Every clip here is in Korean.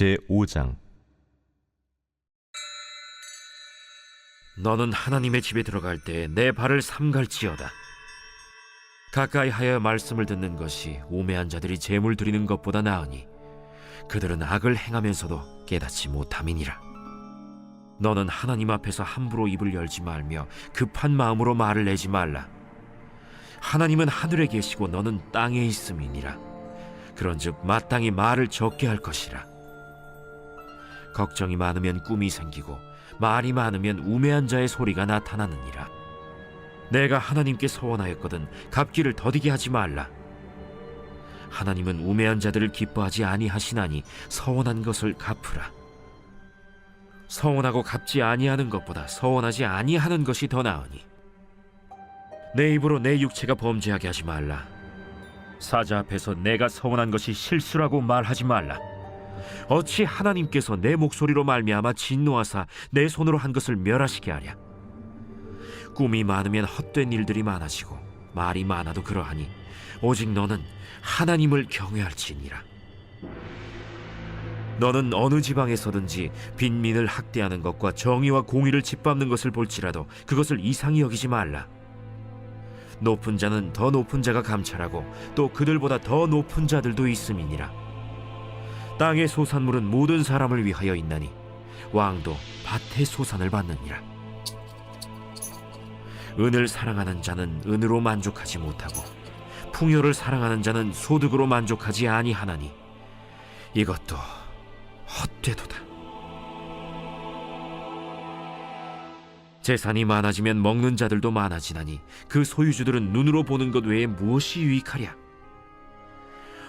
제5장. 너는 하나님의 집에 들어갈 때 내 발을 삼갈지어다. 가까이 하여 말씀을 듣는 것이 우매한 자들이 제물 드리는 것보다 나으니 그들은 악을 행하면서도 깨닫지 못함이니라. 너는 하나님 앞에서 함부로 입을 열지 말며 급한 마음으로 말을 내지 말라. 하나님은 하늘에 계시고 너는 땅에 있음이니라. 그런즉 마땅히 말을 적게 할 것이라. 걱정이 많으면 꿈이 생기고 말이 많으면 우매한 자의 소리가 나타나느니라. 내가 하나님께 서원하였거든 갚기를 더디게 하지 말라. 하나님은 우매한 자들을 기뻐하지 아니하시나니 서원한 것을 갚으라. 서원하고 갚지 아니하는 것보다 서원하지 아니하는 것이 더 나으니 내 입으로 내 육체가 범죄하게 하지 말라. 사자 앞에서 내가 서원한 것이 실수라고 말하지 말라. 어찌 하나님께서 내 목소리로 말미암아 진노하사 내 손으로 한 것을 멸하시게 하랴. 꿈이 많으면 헛된 일들이 많아지고 말이 많아도 그러하니 오직 너는 하나님을 경외할지니라. 너는 어느 지방에서든지 빈민을 학대하는 것과 정의와 공의를 짓밟는 것을 볼지라도 그것을 이상히 여기지 말라. 높은 자는 더 높은 자가 감찰하고 또 그들보다 더 높은 자들도 있음이니라. 땅의 소산물은 모든 사람을 위하여 있나니 왕도 밭의 소산을 받느니라. 은을 사랑하는 자는 은으로 만족하지 못하고 풍요를 사랑하는 자는 소득으로 만족하지 아니하나니 이것도 헛되도다. 재산이 많아지면 먹는 자들도 많아지나니 그 소유주들은 눈으로 보는 것 외에 무엇이 유익하랴.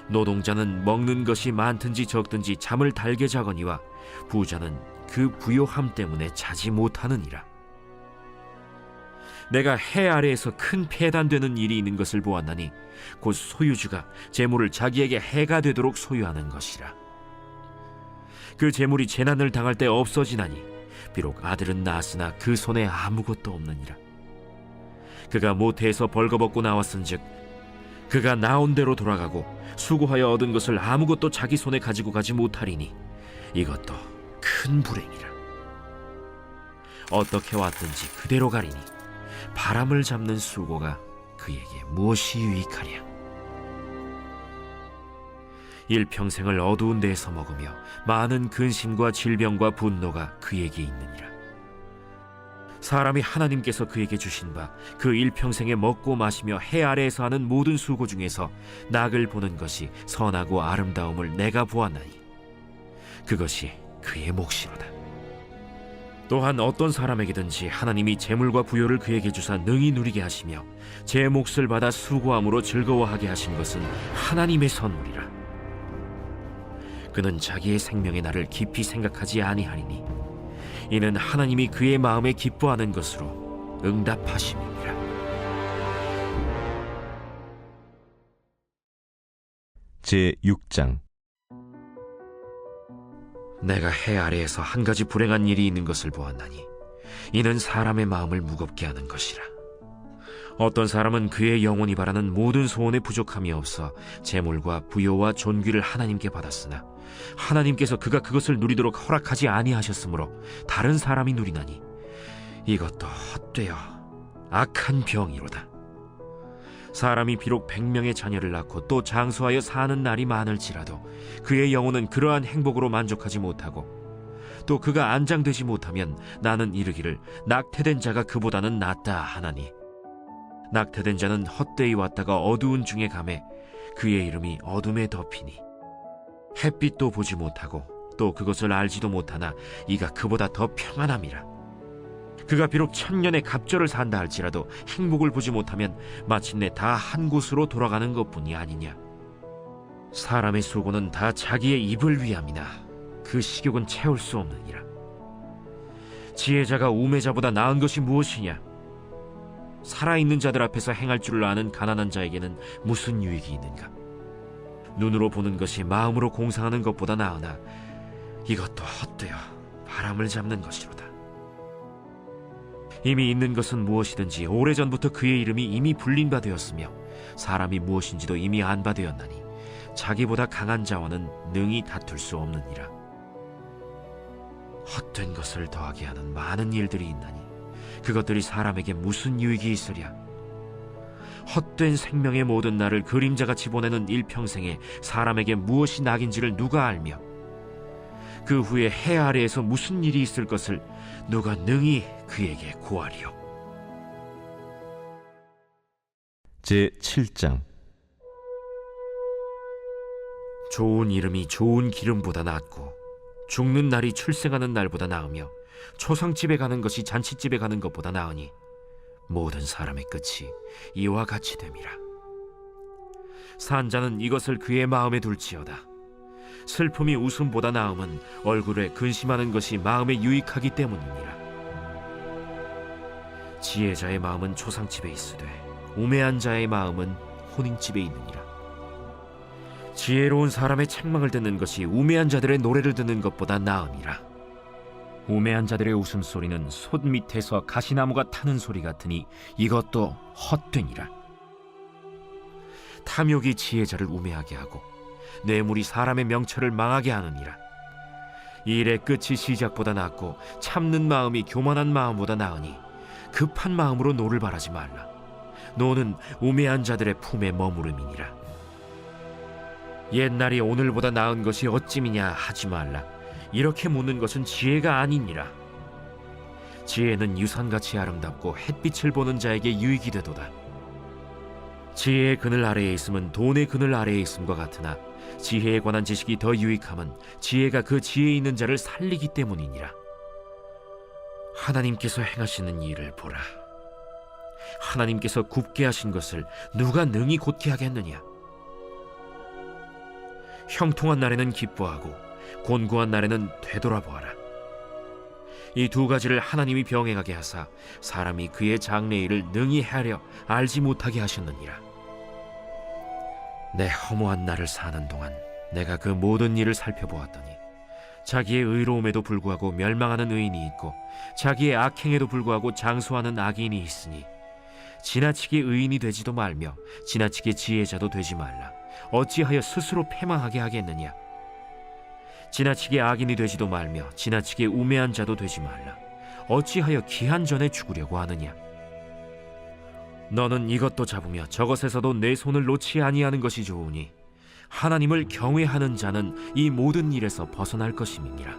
노동자는 먹는 것이 많든지 적든지 잠을 달게 자거니와 부자는 그 부요함 때문에 자지 못하느니라. 내가 해 아래에서 큰 폐단되는 일이 있는 것을 보았나니 곧 소유주가 재물을 자기에게 해가 되도록 소유하는 것이라. 그 재물이 재난을 당할 때 없어지나니 비록 아들은 낳았으나 그 손에 아무것도 없느니라. 그가 모태에서 벌거벗고 나왔은즉 그가 나온 대로 돌아가고 수고하여 얻은 것을 아무것도 자기 손에 가지고 가지 못하리니 이것도 큰 불행이라. 어떻게 왔든지 그대로 가리니 바람을 잡는 수고가 그에게 무엇이 유익하랴. 일평생을 어두운 데에서 먹으며 많은 근심과 질병과 분노가 그에게 있느니라. 사람이 하나님께서 그에게 주신 바 그 일평생에 먹고 마시며 해 아래에서 하는 모든 수고 중에서 낙을 보는 것이 선하고 아름다움을 내가 보았나니 그것이 그의 몫이로다. 또한 어떤 사람에게든지 하나님이 재물과 부요를 그에게 주사 능히 누리게 하시며 제 몫을 받아 수고함으로 즐거워하게 하신 것은 하나님의 선물이라. 그는 자기의 생명의 날을 깊이 생각하지 아니하리니 이는 하나님이 그의 마음에 기뻐하는 것으로 응답하심이니라. 제6장. 내가 해 아래에서 한 가지 불행한 일이 있는 것을 보았나니 이는 사람의 마음을 무겁게 하는 것이라. 어떤 사람은 그의 영혼이 바라는 모든 소원에 부족함이 없어 재물과 부요와 존귀를 하나님께 받았으나 하나님께서 그가 그것을 누리도록 허락하지 아니하셨으므로 다른 사람이 누리나니 이것도 헛되어 악한 병이로다. 사람이 비록 100명의 자녀를 낳고 또 장수하여 사는 날이 많을지라도 그의 영혼은 그러한 행복으로 만족하지 못하고 또 그가 안장되지 못하면 나는 이르기를 낙태된 자가 그보다는 낫다 하나니 낙태된 자는 헛되이 왔다가 어두운 중에 가매 그의 이름이 어둠에 덮이니 햇빛도 보지 못하고 또 그것을 알지도 못하나 이가 그보다 더 평안함이라. 그가 비록 1000년의 갑절을 산다 할지라도 행복을 보지 못하면 마침내 다 한 곳으로 돌아가는 것뿐이 아니냐. 사람의 수고는 다 자기의 입을 위함이나 그 식욕은 채울 수 없느니라. 지혜자가 우매자보다 나은 것이 무엇이냐. 살아있는 자들 앞에서 행할 줄을 아는 가난한 자에게는 무슨 유익이 있는가. 눈으로 보는 것이 마음으로 공상하는 것보다 나으나 이것도 헛되어 바람을 잡는 것이로다. 이미 있는 것은 무엇이든지 오래전부터 그의 이름이 이미 불린 바 되었으며 사람이 무엇인지도 이미 안 바 되었나니 자기보다 강한 자와는 능히 다툴 수 없느니라. 헛된 것을 더하게 하는 많은 일들이 있나니 그것들이 사람에게 무슨 유익이 있으랴. 헛된 생명의 모든 날을 그림자같이 보내는 일평생에 사람에게 무엇이 낙인지를 누가 알며 그 후에 해 아래에서 무슨 일이 있을 것을 누가 능히 그에게 고하리요. 제7장. 좋은 이름이 좋은 기름보다 낫고 죽는 날이 출생하는 날보다 나으며 초상집에 가는 것이 잔치집에 가는 것보다 나으니 모든 사람의 끝이 이와 같이 됨이라. 산자는 이것을 그의 마음에 둘지어다. 슬픔이 웃음보다 나음은 얼굴에 근심하는 것이 마음에 유익하기 때문이니라. 지혜자의 마음은 초상집에 있으되 우매한 자의 마음은 혼인집에 있느니라. 지혜로운 사람의 책망을 듣는 것이 우매한 자들의 노래를 듣는 것보다 나음이라. 우매한 자들의 웃음소리는 솥 밑에서 가시나무가 타는 소리 같으니 이것도 헛되니라. 탐욕이 지혜자를 우매하게 하고 뇌물이 사람의 명철을 망하게 하느니라. 일의 끝이 시작보다 낫고 참는 마음이 교만한 마음보다 나으니 급한 마음으로 노를 바라지 말라. 노는 우매한 자들의 품에 머무름이니라. 옛날이 오늘보다 나은 것이 어찌미냐 하지 말라. 이렇게 묻는 것은 지혜가 아니니라. 지혜는 유산같이 아름답고 햇빛을 보는 자에게 유익이 되도다. 지혜의 그늘 아래에 있음은 돈의 그늘 아래에 있음과 같으나 지혜에 관한 지식이 더 유익함은 지혜가 그 지혜에 있는 자를 살리기 때문이니라. 하나님께서 행하시는 일을 보라. 하나님께서 굽게 하신 것을 누가 능히 곧게 하겠느냐. 형통한 날에는 기뻐하고 곤고한 날에는 되돌아보아라. 이 두 가지를 하나님이 병행하게 하사 사람이 그의 장래일을 능히 헤아려 알지 못하게 하셨느니라. 내 허무한 날을 사는 동안 내가 그 모든 일을 살펴보았더니 자기의 의로움에도 불구하고 멸망하는 의인이 있고 자기의 악행에도 불구하고 장수하는 악인이 있으니 지나치게 의인이 되지도 말며 지나치게 지혜자도 되지 말라. 어찌하여 스스로 패망하게 하겠느냐. 지나치게 악인이 되지도 말며 지나치게 우매한 자도 되지 말라. 어찌하여 기한 전에 죽으려고 하느냐. 너는 이것도 잡으며 저것에서도 내 손을 놓지 아니하는 것이 좋으니 하나님을 경외하는 자는 이 모든 일에서 벗어날 것임이니라.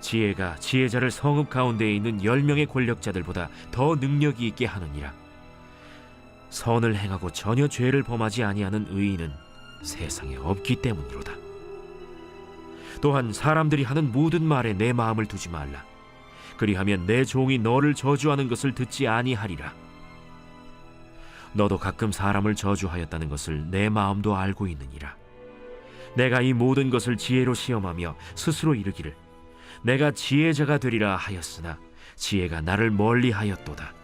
지혜가 지혜자를 성읍 가운데에 있는 10명의 권력자들보다 더 능력이 있게 하느니라. 선을 행하고 전혀 죄를 범하지 아니하는 의인은 세상에 없기 때문이로다. 또한 사람들이 하는 모든 말에 내 마음을 두지 말라. 그리하면 내 종이 너를 저주하는 것을 듣지 아니하리라. 너도 가끔 사람을 저주하였다는 것을 내 마음도 알고 있느니라. 내가 이 모든 것을 지혜로 시험하며 스스로 이르기를 내가 지혜자가 되리라 하였으나 지혜가 나를 멀리하였도다.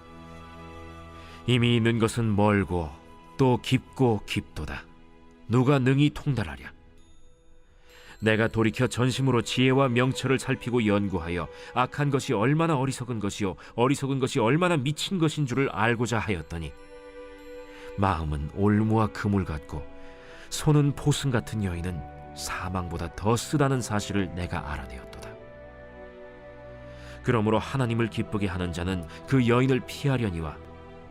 이미 있는 것은 멀고 또 깊고 깊도다. 누가 능히 통달하랴. 내가 돌이켜 전심으로 지혜와 명철을 살피고 연구하여 악한 것이 얼마나 어리석은 것이요 어리석은 것이 얼마나 미친 것인 줄을 알고자 하였더니 마음은 올무와 그물 같고 손은 포승 같은 여인은 사망보다 더 쓰다는 사실을 내가 알아내었도다. 그러므로 하나님을 기쁘게 하는 자는 그 여인을 피하려니와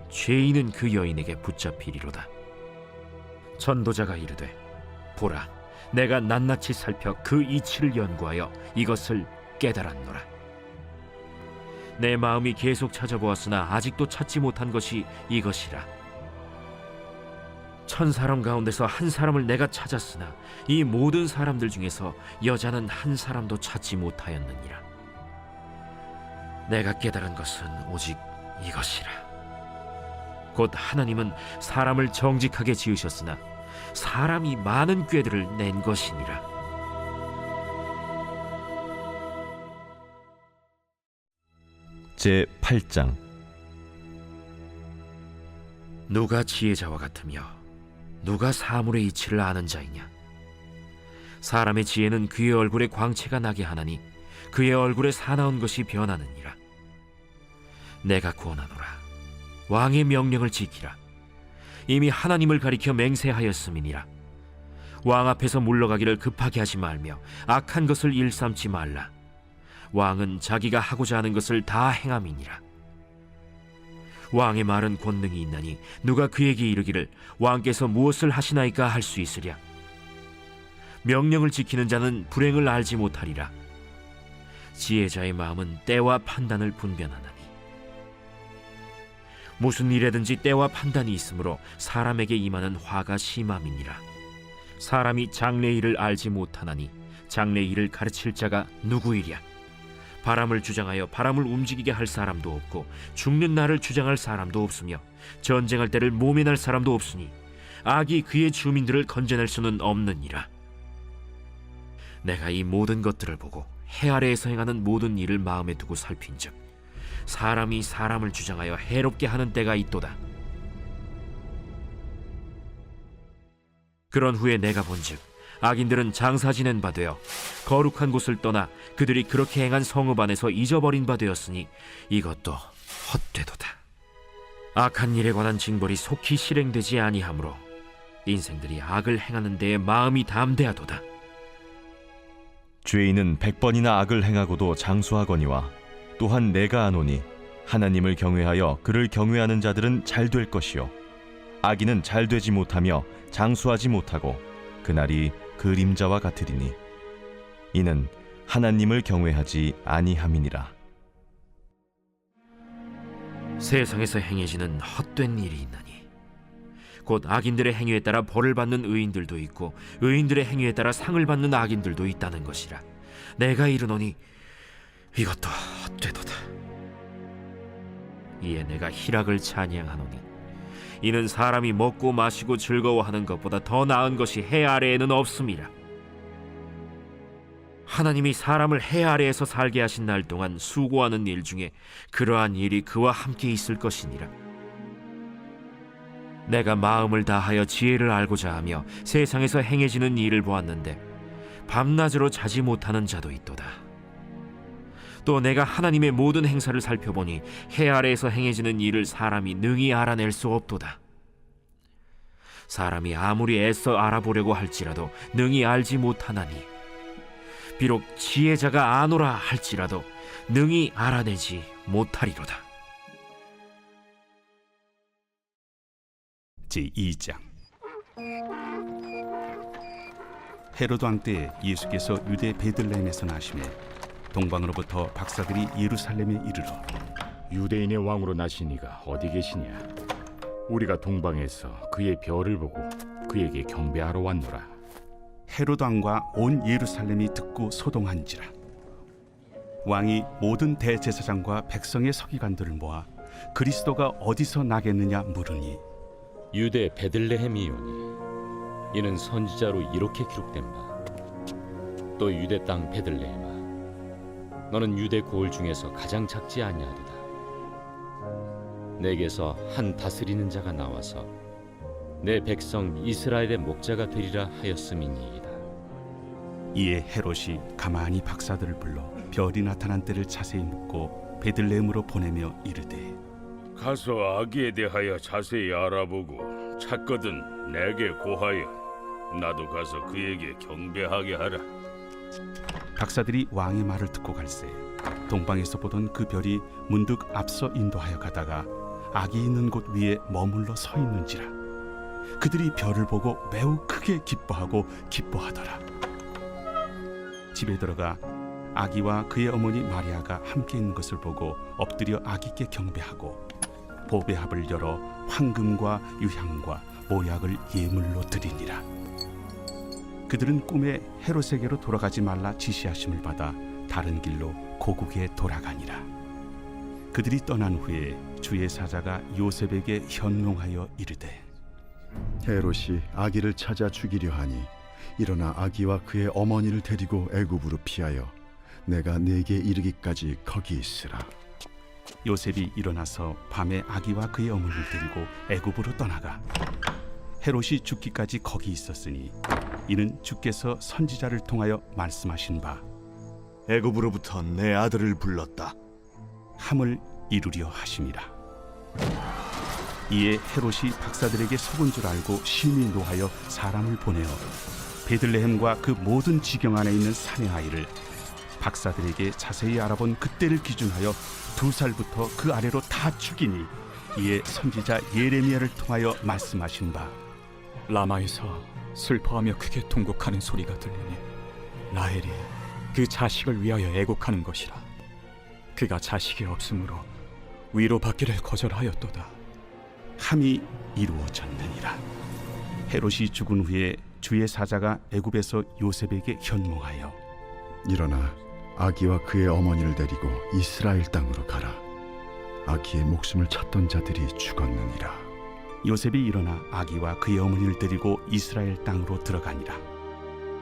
죄인은 그 여인에게 붙잡히리로다. 전도자가 이르되 보라, 내가 낱낱이 살펴 그 이치를 연구하여 이것을 깨달았노라. 내 마음이 계속 찾아보았으나 아직도 찾지 못한 것이 이것이라. 1000사람 가운데서 한 사람을 내가 찾았으나 이 모든 사람들 중에서 여자는 한 사람도 찾지 못하였느니라. 내가 깨달은 것은 오직 이것이라. 곧 하나님은 사람을 정직하게 지으셨으나 사람이 많은 꾀들을 낸 것이니라. 제8장. 누가 지혜자와 같으며 누가 사물의 이치를 아는 자이냐. 사람의 지혜는 그의 얼굴에 광채가 나게 하나니 그의 얼굴에 사나운 것이 변하느니라. 내가 구원하노라. 왕의 명령을 지키라. 이미 하나님을 가리켜 맹세하였음이니라. 왕 앞에서 물러가기를 급하게 하지 말며 악한 것을 일삼지 말라. 왕은 자기가 하고자 하는 것을 다 행함이니라. 왕의 말은 권능이 있나니 누가 그에게 이르기를 왕께서 무엇을 하시나이까 할 수 있으랴. 명령을 지키는 자는 불행을 알지 못하리라. 지혜자의 마음은 때와 판단을 분별하나니 무슨 일에든지 때와 판단이 있으므로 사람에게 임하는 화가 심함이니라. 사람이 장래 일을 알지 못하나니 장래 일을 가르칠 자가 누구이랴. 바람을 주장하여 바람을 움직이게 할 사람도 없고 죽는 날을 주장할 사람도 없으며 전쟁할 때를 모면할 사람도 없으니 악이 그의 주민들을 건져낼 수는 없느니라. 내가 이 모든 것들을 보고 해 아래에서 행하는 모든 일을 마음에 두고 살핀즉 사람이 사람을 주장하여 해롭게 하는 때가 있도다. 그런 후에 내가 본즉 악인들은 장사 지낸 바 되어 거룩한 곳을 떠나 그들이 그렇게 행한 성읍 안에서 잊어버린 바 되었으니 이것도 헛되도다. 악한 일에 관한 징벌이 속히 실행되지 아니하므로 인생들이 악을 행하는 데에 마음이 담대하도다. 죄인은 100번이나 악을 행하고도 장수하거니와 또한 내가 아노니 하나님을 경외하여 그를 경외하는 자들은 잘 될 것이요 악인은 잘 되지 못하며 장수하지 못하고 그날이 그림자와 같으리니 이는 하나님을 경외하지 아니함이니라. 세상에서 행해지는 헛된 일이 있나니 곧 악인들의 행위에 따라 벌을 받는 의인들도 있고 의인들의 행위에 따라 상을 받는 악인들도 있다는 것이라. 내가 이르노니 이것도 헛되도다. 이에 내가 희락을 찬양하노니 이는 사람이 먹고 마시고 즐거워하는 것보다 더 나은 것이 해 아래에는 없음이라. 하나님이 사람을 해 아래에서 살게 하신 날 동안 수고하는 일 중에 그러한 일이 그와 함께 있을 것이니라. 내가 마음을 다하여 지혜를 알고자 하며 세상에서 행해지는 일을 보았는데 밤낮으로 자지 못하는 자도 있도다. 또 내가 하나님의 모든 행사를 살펴보니 해 아래에서 행해지는 일을 사람이 능히 알아낼 수 없도다. 사람이 아무리 애써 알아보려고 할지라도 능히 알지 못하나니 비록 지혜자가 아노라 할지라도 능히 알아내지 못하리로다. 제2장. 헤로드 왕 때 예수께서 유대 베들레헴에서 나시매 동방으로부터 박사들이 예루살렘에 이르러 유대인의 왕으로 나신 이가 어디 계시냐? 우리가 동방에서 그의 별을 보고 그에게 경배하러 왔노라. 헤로드 왕과 온 예루살렘이 듣고 소동한지라. 왕이 모든 대제사장과 백성의 서기관들을 모아 그리스도가 어디서 나겠느냐 물으니 유대 베들레헴이오니 이는 선지자로 이렇게 기록된 바 또 유대 땅 베들레헴아 너는 유대 고을 중에서 가장 작지 아니하리다. 내게서 한 다스리는 자가 나와서 내 백성 이스라엘의 목자가 되리라 하였음이니이다. 이에 헤롯이 가만히 박사들을 불러 별이 나타난 때를 자세히 묻고 베들레헴으로 보내며 이르되 가서 아기에 대하여 자세히 알아보고 찾거든 내게 고하여 나도 가서 그에게 경배하게 하라. 박사들이 왕의 말을 듣고 갈새 동방에서 보던 그 별이 문득 앞서 인도하여 가다가 아기 있는 곳 위에 머물러 서 있는지라. 그들이 별을 보고 매우 크게 기뻐하더라. 집에 들어가 아기와 그의 어머니 마리아가 함께 있는 것을 보고 엎드려 아기께 경배하고 보배합을 열어 황금과 유향과 모약을 예물로 드리니라. 그들은 꿈에 헤롯에게로 돌아가지 말라 지시하심을 받아 다른 길로 고국에 돌아가니라. 그들이 떠난 후에 주의 사자가 요셉에게 현몽하여 이르되 헤롯이 아기를 찾아 죽이려 하니 일어나 아기와 그의 어머니를 데리고 애굽으로 피하여 내가 네게 이르기까지 거기 있으라. 요셉이 일어나서 밤에 아기와 그의 어머니를 데리고 애굽으로 떠나가 헤롯이 죽기까지 거기 있었으니 이는 주께서 선지자를 통하여 말씀하신 바 애굽으로부터 내 아들을 불렀다 함을 이루려 하심이라. 이에 헤롯이 박사들에게 속은 줄 알고 심히 노하여 사람을 보내어 베들레헴과 그 모든 지경 안에 있는 산의 아이를 박사들에게 자세히 알아본 그때를 기준하여 2살부터 그 아래로 다 죽이니 이에 선지자 예레미야를 통하여 말씀하신 바 라마에서 슬퍼하며 크게 통곡하는 소리가 들리니 라헬이 그 자식을 위하여 애곡하는 것이라. 그가 자식이 없으므로 위로받기를 거절하였도다. 함이 이루어졌느니라. 헤롯이 죽은 후에 주의 사자가 애굽에서 요셉에게 현몽하여 일어나 아기와 그의 어머니를 데리고 이스라엘 땅으로 가라. 아기의 목숨을 찾던 자들이 죽었느니라. 요셉이 일어나 아기와 그의 어머니를 데리고 이스라엘 땅으로 들어가니라.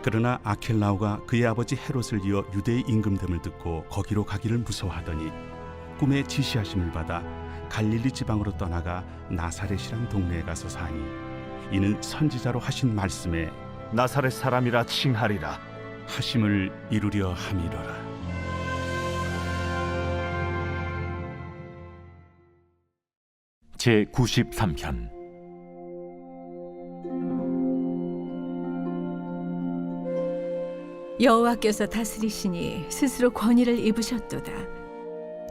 그러나 아켈라오가 그의 아버지 헤롯을 이어 유대의 임금됨을 듣고 거기로 가기를 무서워하더니 꿈에 지시하심을 받아 갈릴리 지방으로 떠나가 나사렛이란 동네에 가서 사니 이는 선지자로 하신 말씀에 나사렛 사람이라 칭하리라. 하심을 이루려 함이로라. 제 93편 여호와께서 다스리시니 스스로 권위를 입으셨도다.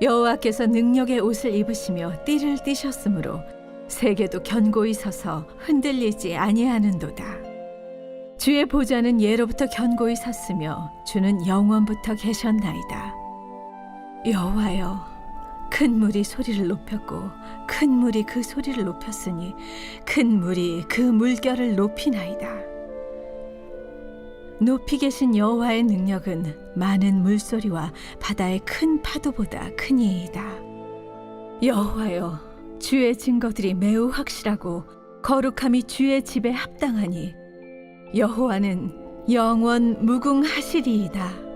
여호와께서 능력의 옷을 입으시며 띠를 띠셨으므로 세계도 견고히 서서 흔들리지 아니하는도다. 주의 보좌는 예로부터 견고히 섰으며 주는 영원부터 계셨나이다. 여호와여, 큰 물이 소리를 높였고 큰 물이 그 소리를 높였으니 큰 물이 그 물결을 높이나이다. 높이 계신 여호와의 능력은 많은 물소리와 바다의 큰 파도보다 크니이다. 여호와여, 주의 증거들이 매우 확실하고 거룩함이 주의 집에 합당하니 여호와는 영원 무궁하시리이다.